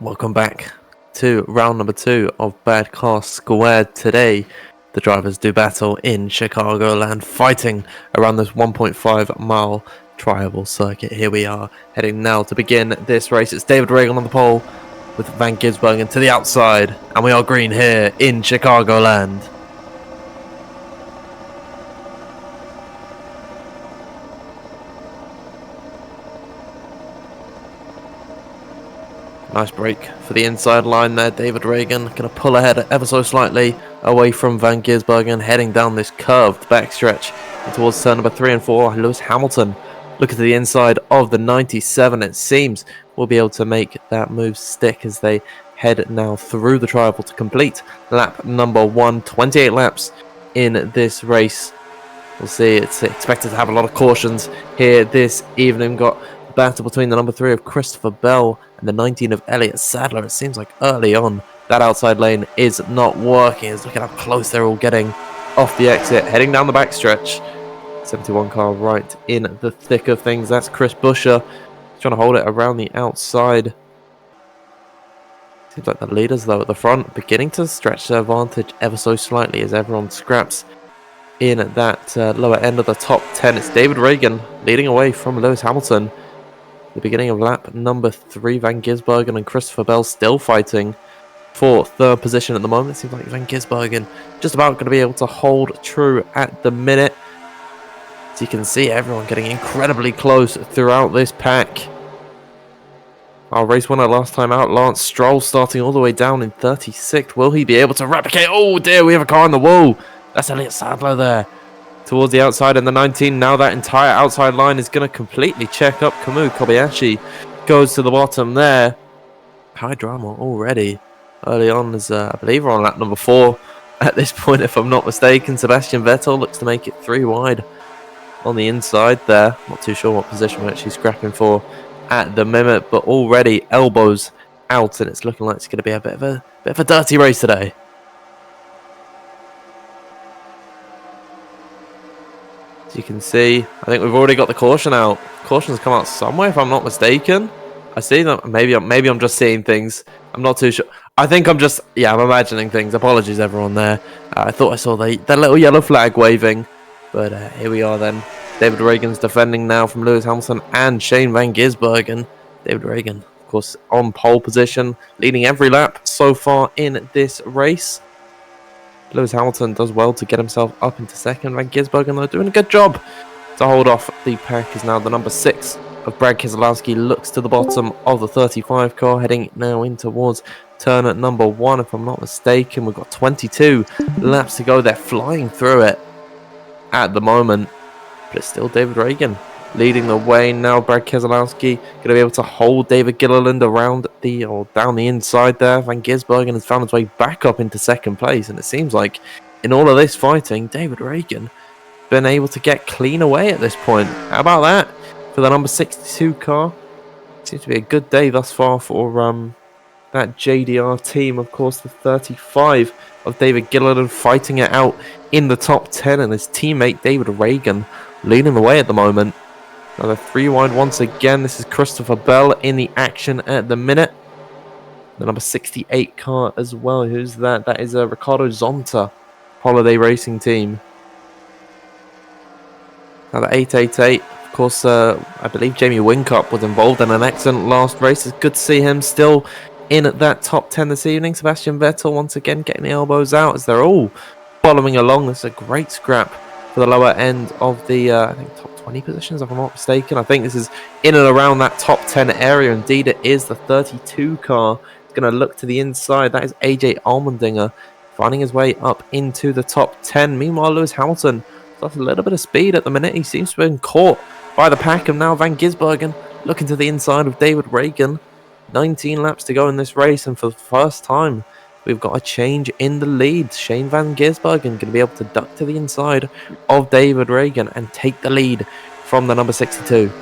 Welcome back to round number 2 of BADCAR². Today, the drivers do battle in Chicagoland, fighting around this 1.5 mile trial circuit. Here we are, heading now to begin this race. It's David Reagan on the pole with Van Gisbergen to the outside, and we are green here in Chicagoland. Nice break for the inside line there. David Reagan going to pull ahead ever so slightly away from Van Gisbergen, heading down this curved backstretch towards turn number 3 and 4. Lewis Hamilton looking to the inside of the 97. It seems we'll be able to make that move stick as they head now through the trial to complete lap number 1. 28 laps in this race. We'll see. It's expected to have a lot of cautions here this evening. Got battle between the number 3 of Christopher Bell and the 19 of Elliott Sadler. It seems like early on that outside lane is not working. Look at how close they're all getting off the exit, heading down the backstretch. 71 car right in the thick of things. That's Chris Buescher trying to hold it around the outside. Seems like the leaders though at the front beginning to stretch their advantage ever so slightly as everyone scraps in at that lower end of the top 10. It's David Reagan leading away from Lewis Hamilton. The beginning of lap number 3, Van Gisbergen and Christopher Bell still fighting for third position at the moment. It seems like Van Gisbergen just about going to be able to hold true at the minute. As you can see, everyone getting incredibly close throughout this pack. Our race winner last time out, Lance Stroll, starting all the way down in 36th. Will he be able to replicate? Oh dear, we have a car in the wall. That's Elliott Sadler there towards the outside in the 19. Now that entire outside line is going to completely check up. Kamui Kobayashi goes to the bottom there. High drama already early on as I believe we're on lap number 4 at this point, if I'm not mistaken. Sebastian Vettel looks to make it 3 wide on the inside there. Not too sure what position we're actually scrapping for at the minute, but already elbows out, and it's looking like it's going to be a bit of a dirty race today. As you can see, I think we've already got the caution out. Caution's come out somewhere, if I'm not mistaken. I see that. Maybe I'm just seeing things. I'm not too sure. I think I'm imagining things. Apologies, everyone there. I thought I saw the little yellow flag waving, but here we are then. David Reagan's defending now from Lewis Hamilton and Shane Van Gisbergen. David Reagan, of course, on pole position, leading every lap so far in this race. Lewis Hamilton does well to get himself up into second. Van Gisbergen, though, doing a good job to hold off the pack. Is now the number 6 of Brad Keselowski. Looks to the bottom of the 35 car, heading now in towards turn at number 1, if I'm not mistaken. We've got 22 laps to go. They're flying through it at the moment, but it's still David Reagan leading the way now. Brad Keselowski going to be able to hold David Gilliland down the inside there. Van Gisbergen has found his way back up into second place, and it seems like in all of this fighting, David Reagan been able to get clean away at this point. How about that for the number 62 car? Seems to be a good day thus far for that JDR team. Of course, the 35 of David Gilliland fighting it out in the top 10, and his teammate David Reagan leading the way at the moment. Another 3 wide once again. This is Christopher Bell in the action at the minute. The number 68 car as well. Who's that? That is Ricardo Zonta, Holiday Racing Team. Now the 888. Of course, I believe Jamie Whincup was involved in an excellent last race. It's good to see him still in at that top 10 this evening. Sebastian Vettel once again getting the elbows out as they're all following along. This is a great scrap for the lower end of the I think top 20 positions, if I'm not mistaken. I think this is in and around that top 10 area. Indeed it is. The 32 car is going to look to the inside. That is AJ Allmendinger finding his way up into the top 10. Meanwhile, Lewis Hamilton lost a little bit of speed at the minute. He seems to have been caught by the pack, and now Van Gisbergen looking to the inside of David Reagan. 19 laps to go in this race, and for the first time we've got a change in the lead. Shane Van Gisbergen going to be able to duck to the inside of David Reagan and take the lead from the number 62.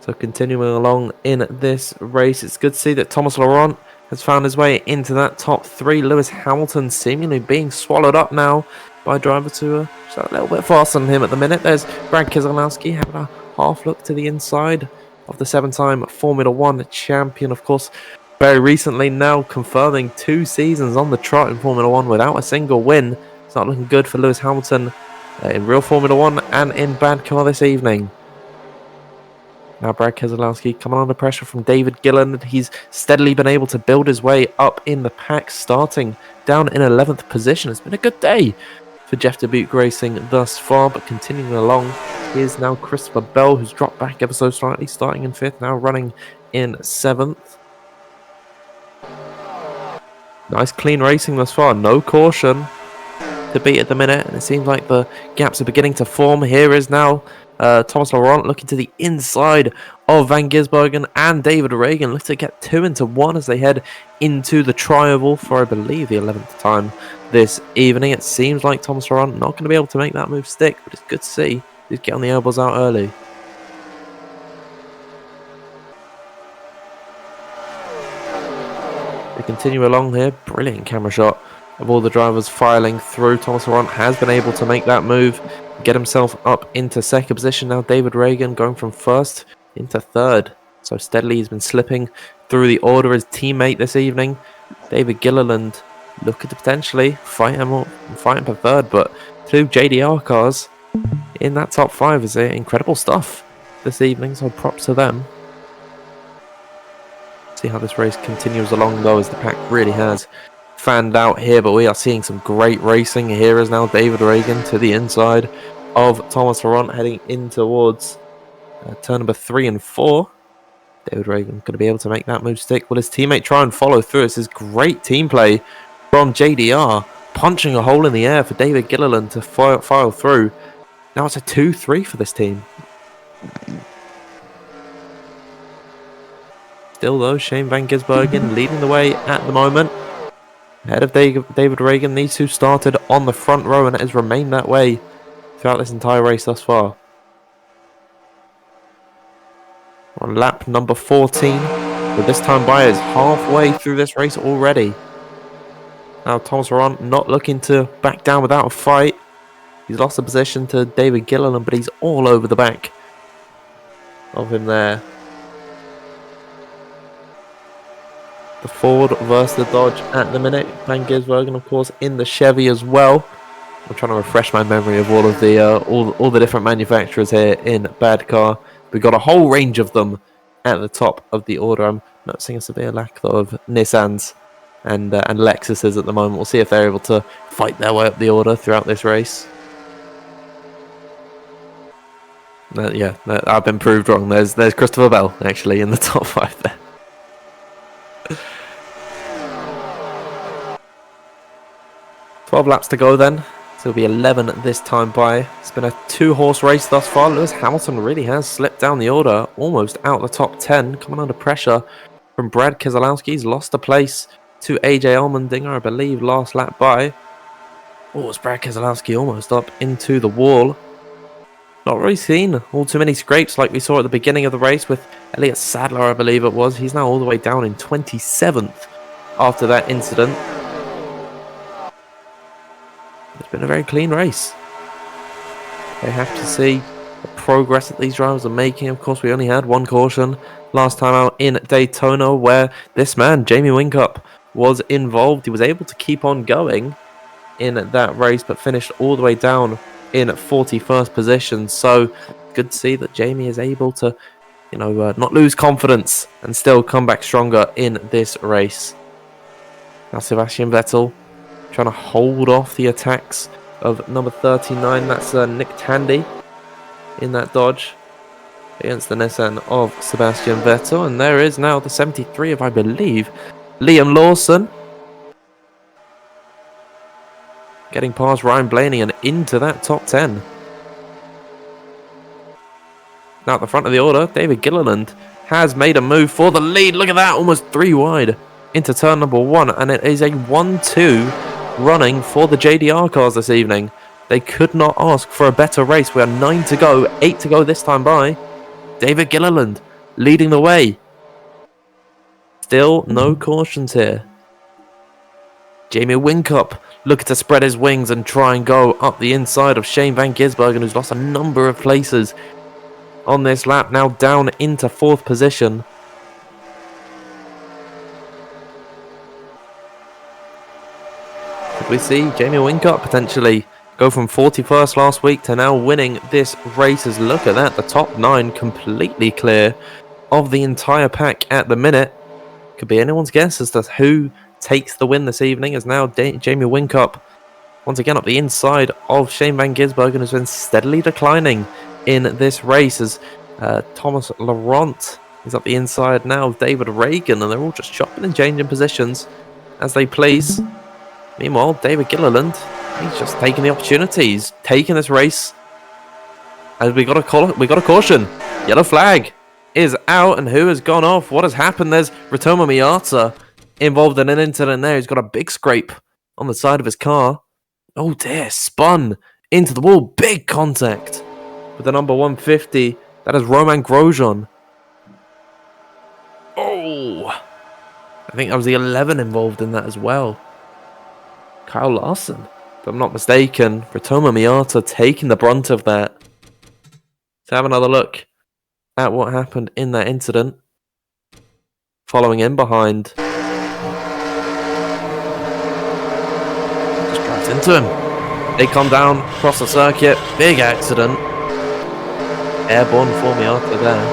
So continuing along in this race, it's good to see that Thomas Laurent has found his way into that top 3. Lewis Hamilton seemingly being swallowed up now by a driver to a little bit faster than him at the minute. There's Brad Keselowski having a half look to the inside. of the 7-time Formula 1 champion, of course, very recently now confirming 2 seasons on the trot in Formula 1 without a single win. It's not looking good for Lewis Hamilton in real Formula 1 and in BADCAR this evening. Now Brad Keselowski coming under pressure from David Gilliland. He's steadily been able to build his way up in the pack, starting down in 11th position. It's been a good day for Jeff Dubuque Racing thus far, but continuing along, here's now Christopher Bell, who's dropped back ever so slightly, starting in 5th, now running in 7th. Nice clean racing thus far, no caution to beat at the minute, and it seems like the gaps are beginning to form. Here is now Thomas Laurent looking to the inside of Van Gisbergen and David Reagan, looking to get 2 into 1 as they head into the tri-oval for, I believe, the 11th time this evening. It seems like Thomas Laurent not going to be able to make that move stick, but it's good to see he's getting the elbows out early. We continue along here. Brilliant camera shot of all the drivers filing through. Thomas Laurent has been able to make that move, get himself up into 2nd position. Now David Reagan going from 1st into 3rd. So steadily he's been slipping through the order. His teammate this evening, David Gilliland, looking to potentially fight him for 3rd, but 2 JDR cars in that top 5 is incredible stuff this evening, so props to them. See how this race continues along though, as the pack really has fanned out here, but we are seeing some great racing. Here is now David Reagan to the inside of Thomas Laurent, heading in towards turn number 3 and 4. David Reagan going to be able to make that move stick. Will his teammate try and follow through? This is great team play from JDR, punching a hole in the air for David Gilliland to file through. Now it's a 2-3 for this team. Still though, Shane Van Gisbergen leading the way at the moment. Ahead of David Reagan, these 2 started on the front row, and it has remained that way throughout this entire race thus far. On lap number 14, but this time by is halfway through this race already. Now Thomas Laurent not looking to back down without a fight. He's lost the position to David Gilliland, but he's all over the back of him there. The Ford versus the Dodge at the minute. Van Gisbergen, of course, in the Chevy as well. I'm trying to refresh my memory of all of the all the different manufacturers here in BADCAR. We've got a whole range of them at the top of the order. I'm noticing a severe lack though of Nissans and Lexuses at the moment. We'll see if they're able to fight their way up the order throughout this race. Yeah, I've been proved wrong. There's Christopher Bell actually in the top 5 there. 12 laps to go then, so it'll be 11 this time by. It's been a 2-horse race thus far. Lewis Hamilton really has slipped down the order, almost out the top 10, coming under pressure from Brad Keselowski. He's lost a place to AJ Allmendinger, I believe, last lap by. Oh, it's Brad Keselowski almost up into the wall. Not really seen all too many scrapes like we saw at the beginning of the race with Elliott Sadler, I believe it was. He's now all the way down in 27th after that incident. It's been a very clean race. They have to see the progress that these drivers are making. Of course, we only had 1 caution last time out in Daytona, where this man, Jamie Whincup, was involved. He was able to keep on going in that race, but finished all the way down in 41st position. So good to see that Jamie is able to, not lose confidence and still come back stronger in this race. Now Sebastian Vettel trying to hold off the attacks of number 39. That's Nick Tandy in that Dodge against the Nissan of Sebastian Vettel. And there is now the 73 of, I believe, Liam Lawson. Getting past Ryan Blaney and into that top 10. Now at the front of the order, David Gilliland has made a move for the lead. Look at that, almost 3 wide into turn number 1. And it is a 1-2 running for the JDR cars this evening. They could not ask for a better race. We are 9 to go, 8 to go this time by. David Gilliland leading the way. Still no cautions here. Jamie Whincup looking to spread his wings and try and go up the inside of Shane Van Gisbergen, who's lost a number of places on this lap, now down into 4th position. Could we see Jamie Whincup potentially go from 41st last week to now winning this race? As look at that, the top 9 completely clear of the entire pack at the minute. Could be anyone's guess as to who takes the win this evening, as now Jamie Whincup once again up the inside of Shane Van Gisbergen, has been steadily declining in this race, as Thomas Laurent is up the inside now of David Reagan, and they're all just chopping and changing positions as they please. Meanwhile, David Gilliland, he's just taking the opportunity. He's taking this race. And we got a caution. Yellow flag is out, and who has gone off? What has happened? There's Ritomo Miata involved in an incident there. He's got a big scrape on the side of his car. Oh dear, spun into the wall. Big contact with the number 150. That is Roman Grosjean. Oh, I think that was the 11 involved in that as well. Kyle Larson, if I'm not mistaken. Ritomo Miata taking the brunt of that. Let's have another look at what happened in that incident. Following in behind. Just drives into him. They come down across the circuit. Big accident. Airborne for Miata there.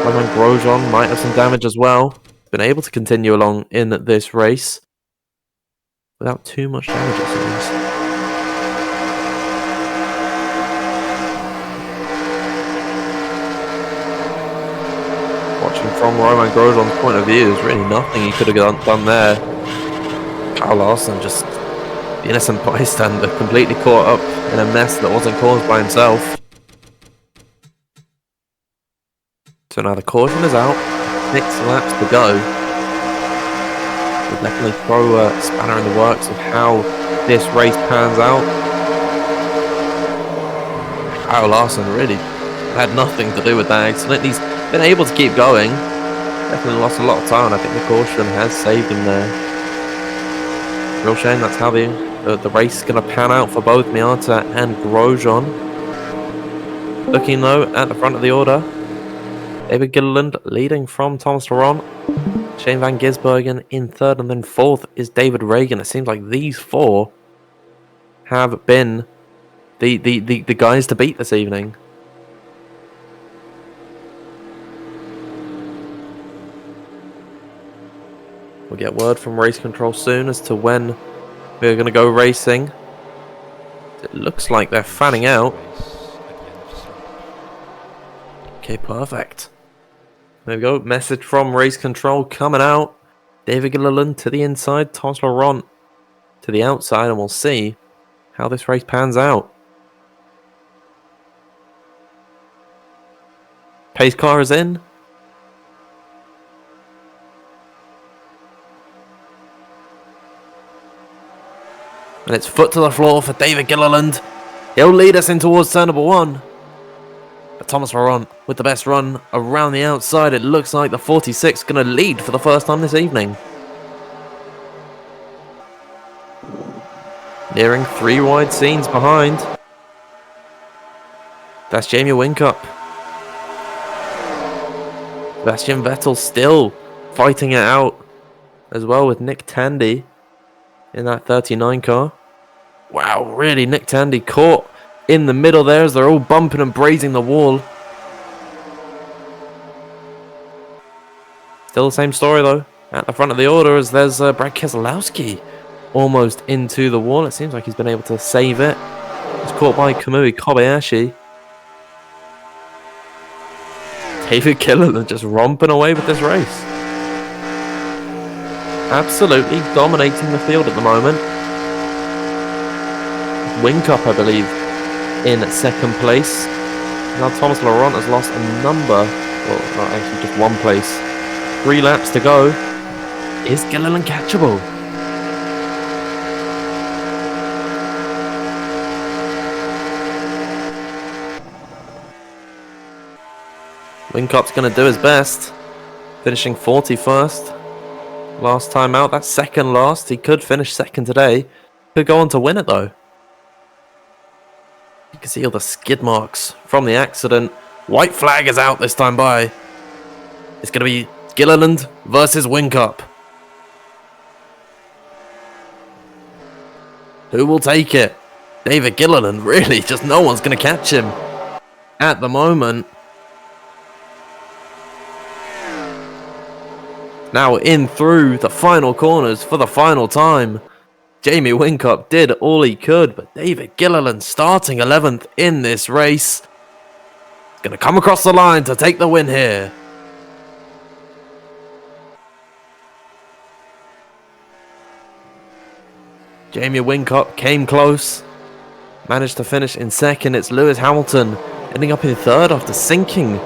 Roman Grosjean might have some damage as well. Been able to continue along in this race without too much damage, it seems. Watching from Roman Grosjean's point of view, there's really nothing he could have done there. Kyle Larson, just the innocent bystander, completely caught up in a mess that wasn't caused by himself. So now the caution is out. 6 laps to go. Will definitely throw a spanner in the works of how this race pans out. Kyle Larson really had nothing to do with that accident. He's been able to keep going. Definitely lost a lot of time. I think the caution has saved him there. Real shame. That's how the race is going to pan out for both Miata and Grosjean. Looking though at the front of the order, David Gilliland leading from Thomas Laurent. Shane Van Gisbergen in 3rd, and then 4th is David Reagan. It seems like these 4 have been the guys to beat this evening. We'll get word from race control soon as to when we're going to go racing. It looks like they're fanning out. Okay, perfect. There we go. Message from race control coming out. David Gilliland to the inside. Thomas Laurent to the outside. And we'll see how this race pans out. Pace car is in. And it's foot to the floor for David Gilliland. He'll lead us in towards turn number 1. But Thomas Laurent with the best run around the outside. It looks like the 46 going to lead for the first time this evening. Nearing 3 wide scenes behind. That's Jamie Whincup. Sebastian Vettel still fighting it out as well with Nick Tandy in that 39 car. Wow, really, Nick Tandy caught in the middle there as they're all bumping and brazing the wall. Still the same story though at the front of the order, as there's Brad Keselowski almost into the wall. It seems like he's been able to save it. He's caught by Kamui Kobayashi. David Gilliland just romping away with this race. Absolutely dominating the field at the moment. Whincup, I believe, in 2nd place. Now Thomas Laurent has lost a number. Well, not actually, just 1 place. 3 laps to go. Is Gilliland catchable? Whincup's going to do his best. Finishing 41st. Last time out, that's 2nd last. He could finish 2nd today. Could go on to win it though. You can see all the skid marks from the accident. White flag is out this time by. It's going to be Gilliland versus Whincup. Who will take it? David Gilliland, really? Just no one's going to catch him at the moment. Now in through the final corners for the final time. Jamie Whincup did all he could, but David Gilliland starting 11th in this race. Going to come across the line to take the win here. Jamie Whincup came close. Managed to finish in second. It's Lewis Hamilton ending up in third after sinking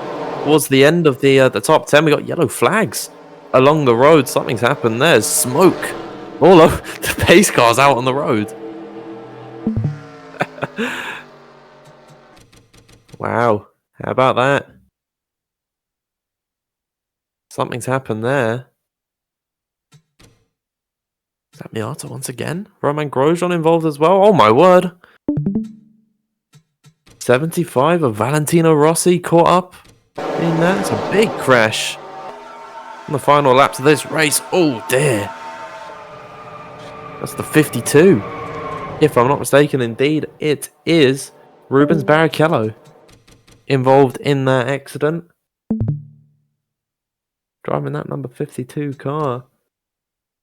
towards the end of the top 10. We got yellow flags along the road. Something's happened. There's smoke all over. The pace car's out on the road. Wow. How about that? Something's happened there. Is that Miata once again? Roman Grosjean involved as well? Oh my word. 75 of Valentino Rossi caught up in that. It's a big crash on the final laps of this race. Oh dear. That's the 52. If I'm not mistaken, indeed, it is Rubens Barrichello involved in that accident. Driving that number 52 car.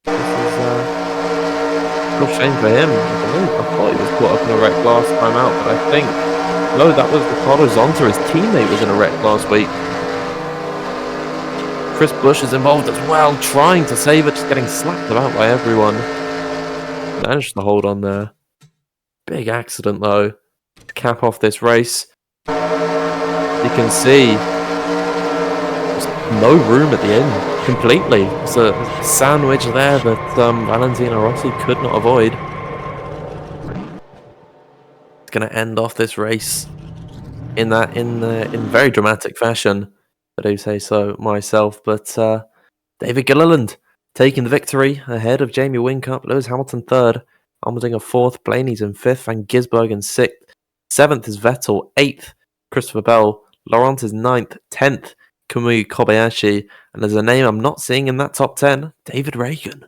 This is a real shame for him. I thought he was caught up in a wreck last time out, but I think, no, that was Ricardo Zonta. His teammate was in a wreck last week. Chris Bush is involved as well, trying to save it, just getting slapped about by everyone. Managed to hold on there. Big accident though, to cap off this race. You can see there's no room at the end completely. It's a sandwich there that Valentino Rossi could not avoid. It's going to end off this race in very dramatic fashion. I do say so myself, but David Gilliland taking the victory ahead of Jamie Whincup, Lewis Hamilton third, Allmendinger fourth, Blaney's in fifth, Van Gisbergen in sixth, seventh is Vettel, eighth Christopher Bell, Laurent is ninth, 10th Kamui Kobayashi, and there's a name I'm not seeing in that top 10, David Reagan.